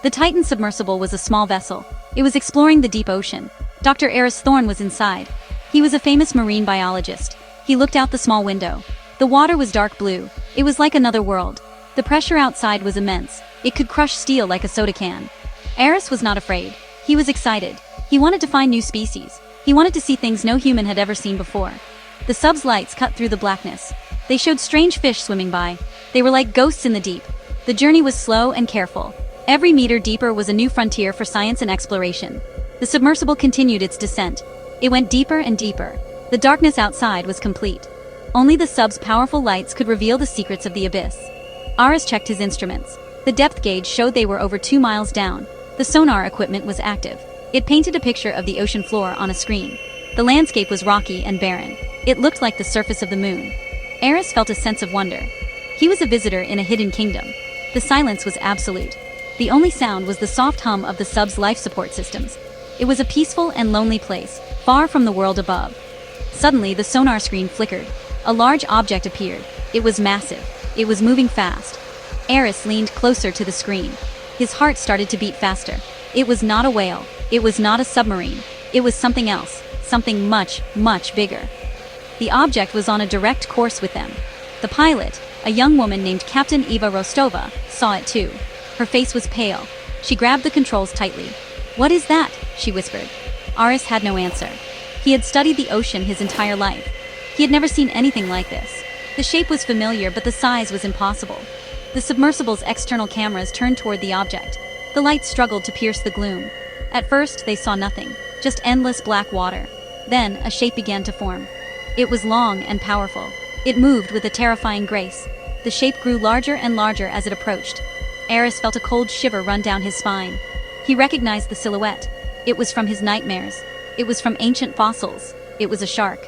The Titan submersible was a small vessel. It was exploring the deep ocean. Dr. Eris Thorne was inside. He was a famous marine biologist. He looked out the small window. The water was dark blue. It was like another world. The pressure outside was immense. It could crush steel like a soda can. Eris was not afraid. He was excited. He wanted to find new species. He wanted to see things no human had ever seen before. The sub's lights cut through the blackness. They showed strange fish swimming by. They were like ghosts in the deep. The journey was slow and careful. Every meter deeper was a new frontier for science and exploration. The submersible continued its descent. It went deeper and deeper. The darkness outside was complete. Only the sub's powerful lights could reveal the secrets of the abyss. Aris checked his instruments. The depth gauge showed they were over 2 miles down. The sonar equipment was active. It painted a picture of the ocean floor on a screen. The landscape was rocky and barren. It looked like the surface of the moon. Eris felt a sense of wonder. He was a visitor in a hidden kingdom. The silence was absolute. The only sound was the soft hum of the sub's life support systems. It was a peaceful and lonely place, far from the world above. Suddenly, the sonar screen flickered. A large object appeared. It was massive. It was moving fast. Eris leaned closer to the screen. His heart started to beat faster. It was not a whale. It was not a submarine. It was something else. Something much, much bigger. The object was on a direct course with them. The pilot, a young woman named Captain Eva Rostova, saw it too. Her face was pale. She grabbed the controls tightly. "What is that?" she whispered. Aris had no answer. He had studied the ocean his entire life. He had never seen anything like this. The shape was familiar, but the size was impossible. The submersible's external cameras turned toward the object. The lights struggled to pierce the gloom. At first, they saw nothing, just endless black water. Then, a shape began to form. It was long and powerful. It moved with a terrifying grace. The shape grew larger and larger as it approached. Eris felt a cold shiver run down his spine. He recognized the silhouette. It was from his nightmares. It was from ancient fossils. It was a shark.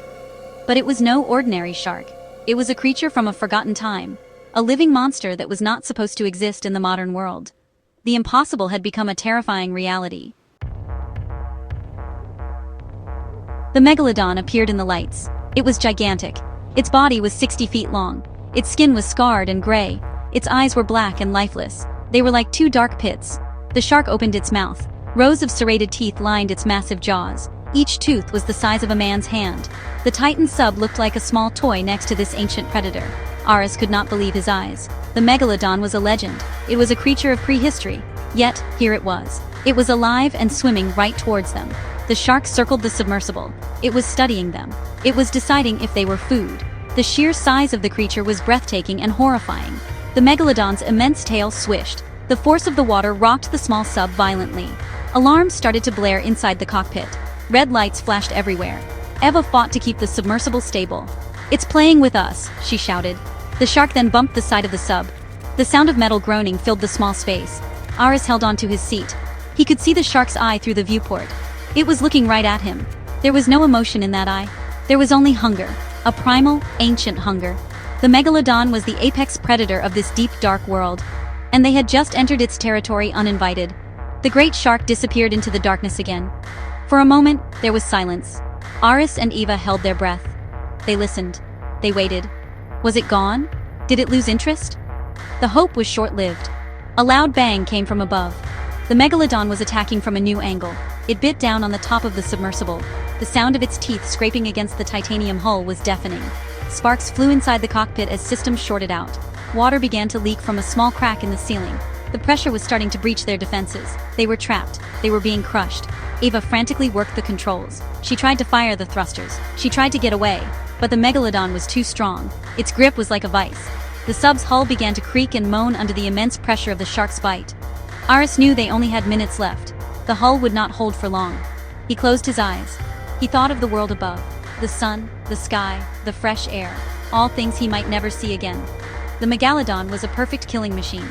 But it was no ordinary shark. It was a creature from a forgotten time. A living monster that was not supposed to exist in the modern world. The impossible had become a terrifying reality. The Megalodon appeared in the lights. It was gigantic. Its body was 60 feet long. Its skin was scarred and gray. Its eyes were black and lifeless. They were like 2 dark pits. The shark opened its mouth. Rows of serrated teeth lined its massive jaws. Each tooth was the size of a man's hand. The Titan sub looked like a small toy next to this ancient predator. Aris could not believe his eyes. The Megalodon was a legend. It was a creature of prehistory. Yet, here it was. It was alive and swimming right towards them. The shark circled the submersible. It was studying them. It was deciding if they were food. The sheer size of the creature was breathtaking and horrifying. The Megalodon's immense tail swished. The force of the water rocked the small sub violently. Alarms started to blare inside the cockpit. Red lights flashed everywhere. Eva fought to keep the submersible stable. "It's playing with us," she shouted. The shark then bumped the side of the sub. The sound of metal groaning filled the small space. Aris held onto his seat. He could see the shark's eye through the viewport. It was looking right at him. There was no emotion in that eye. There was only hunger. A primal, ancient hunger. The Megalodon was the apex predator of this deep, dark world. And they had just entered its territory uninvited. The great shark disappeared into the darkness again. For a moment, there was silence. Aris and Eva held their breath. They listened. They waited. Was it gone? Did it lose interest? The hope was short-lived. A loud bang came from above. The Megalodon was attacking from a new angle. It bit down on the top of the submersible. The sound of its teeth scraping against the titanium hull was deafening. Sparks flew inside the cockpit as systems shorted out. Water began to leak from a small crack in the ceiling. The pressure was starting to breach their defenses. They were trapped. They were being crushed. Eva frantically worked the controls. She tried to fire the thrusters. She tried to get away. But the Megalodon was too strong. Its grip was like a vice. The sub's hull began to creak and moan under the immense pressure of the shark's bite. Aris knew they only had minutes left. The hull would not hold for long. He closed his eyes. He thought of the world above. The sun, the sky, the fresh air. All things he might never see again. The Megalodon was a perfect killing machine.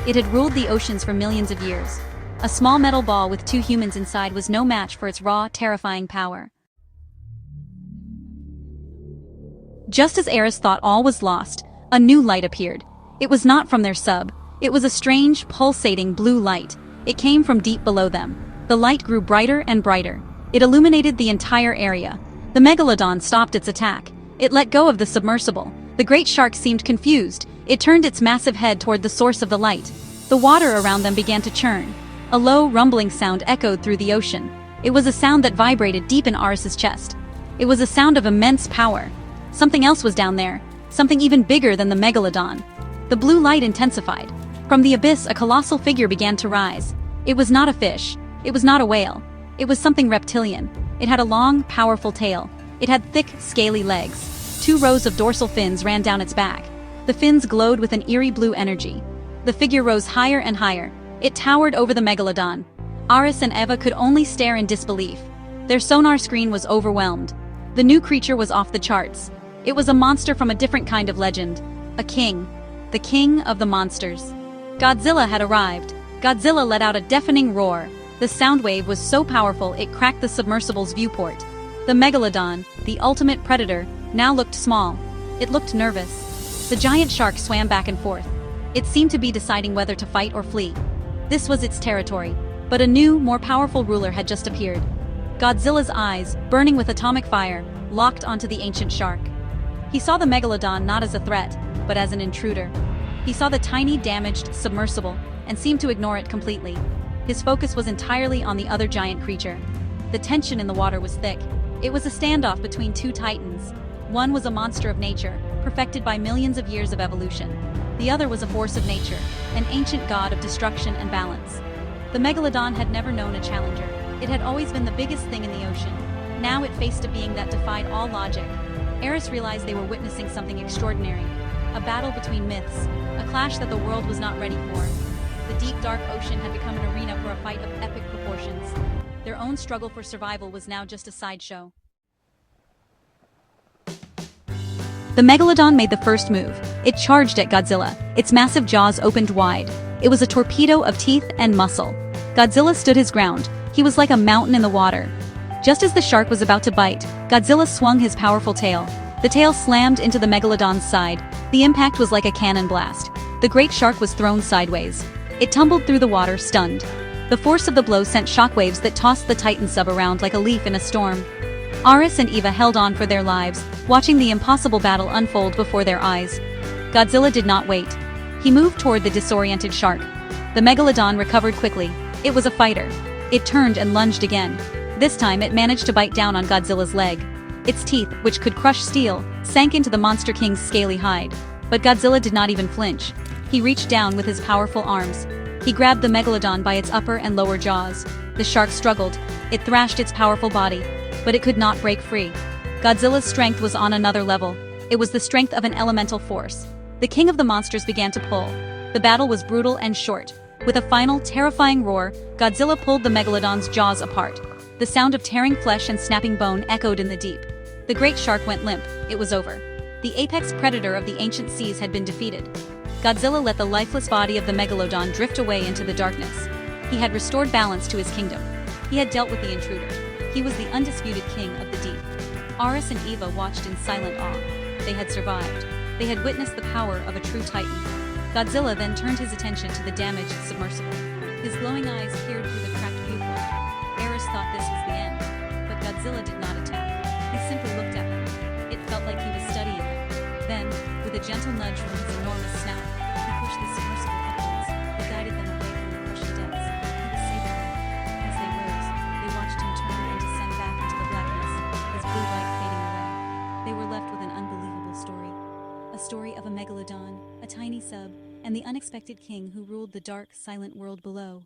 It had ruled the oceans for millions of years. A small metal ball with 2 humans inside was no match for its raw, terrifying power. Just as Eris thought all was lost, a new light appeared. It was not from their sub. It was a strange, pulsating blue light. It came from deep below them. The light grew brighter and brighter. It illuminated the entire area. The Megalodon stopped its attack. It let go of the submersible. The great shark seemed confused. It turned its massive head toward the source of the light. The water around them began to churn. A low, rumbling sound echoed through the ocean. It was a sound that vibrated deep in Aris's chest. It was a sound of immense power. Something else was down there, something even bigger than the Megalodon. The blue light intensified. From the abyss, a colossal figure began to rise. It was not a fish. It was not a whale. It was something reptilian. It had a long, powerful tail. It had thick, scaly legs. 2 rows of dorsal fins ran down its back. The fins glowed with an eerie blue energy. The figure rose higher and higher. It towered over the Megalodon. Aris and Eva could only stare in disbelief. Their sonar screen was overwhelmed. The new creature was off the charts. It was a monster from a different kind of legend. A king. The king of the monsters. Godzilla had arrived. Godzilla let out a deafening roar. The sound wave was so powerful it cracked the submersible's viewport. The Megalodon, the ultimate predator, now looked small. It looked nervous. The giant shark swam back and forth. It seemed to be deciding whether to fight or flee. This was its territory. But a new, more powerful ruler had just appeared. Godzilla's eyes, burning with atomic fire, locked onto the ancient shark. He saw the Megalodon not as a threat, but as an intruder. He saw the tiny, damaged submersible, and seemed to ignore it completely. His focus was entirely on the other giant creature. The tension in the water was thick. It was a standoff between 2 titans. One was a monster of nature, perfected by millions of years of evolution. The other was a force of nature, an ancient god of destruction and balance. The Megalodon had never known a challenger. It had always been the biggest thing in the ocean. Now it faced a being that defied all logic. Aris realized they were witnessing something extraordinary. A battle between myths, a clash that the world was not ready for. The deep, dark ocean had become an arena for a fight of epic proportions. Their own struggle for survival was now just a sideshow. The Megalodon made the first move. It charged at Godzilla. Its massive jaws opened wide. It was a torpedo of teeth and muscle. Godzilla stood his ground. He was like a mountain in the water. Just as the shark was about to bite, Godzilla swung his powerful tail. The tail slammed into the Megalodon's side. The impact was like a cannon blast. The great shark was thrown sideways. It tumbled through the water, stunned. The force of the blow sent shockwaves that tossed the Titan sub around like a leaf in a storm. Aris and Eva held on for their lives, watching the impossible battle unfold before their eyes. Godzilla did not wait. He moved toward the disoriented shark. The Megalodon recovered quickly. It was a fighter. It turned and lunged again. This time it managed to bite down on Godzilla's leg. Its teeth, which could crush steel, sank into the Monster King's scaly hide. But Godzilla did not even flinch. He reached down with his powerful arms. He grabbed the Megalodon by its upper and lower jaws. The shark struggled. It thrashed its powerful body, but it could not break free. Godzilla's strength was on another level. It was the strength of an elemental force. The king of the monsters began to pull. The battle was brutal and short. With a final, terrifying roar, Godzilla pulled the Megalodon's jaws apart. The sound of tearing flesh and snapping bone echoed in the deep. The great shark went limp. It was over. The apex predator of the ancient seas had been defeated. Godzilla let the lifeless body of the Megalodon drift away into the darkness. He had restored balance to his kingdom. He had dealt with the intruder. He was the undisputed king of the deep. Aris and Eva watched in silent awe. They had survived. They had witnessed the power of a true titan. Godzilla then turned his attention to the damaged submersible. His glowing eyes peered through the cracked viewport. Aris thought this was the end, but Godzilla did not attack. He simply looked at them. It felt like he was studying them. Then, with a gentle nudge from his enormous snout, he pushed the submersible upwards. He guided them away from the crushing depths. He was saving them. As they rose, they watched him turn and descend back into the blackness, his blue light fading away. They were left with an unbelievable story. A story of a Megalodon, a tiny sub, and the unexpected king who ruled the dark, silent world below.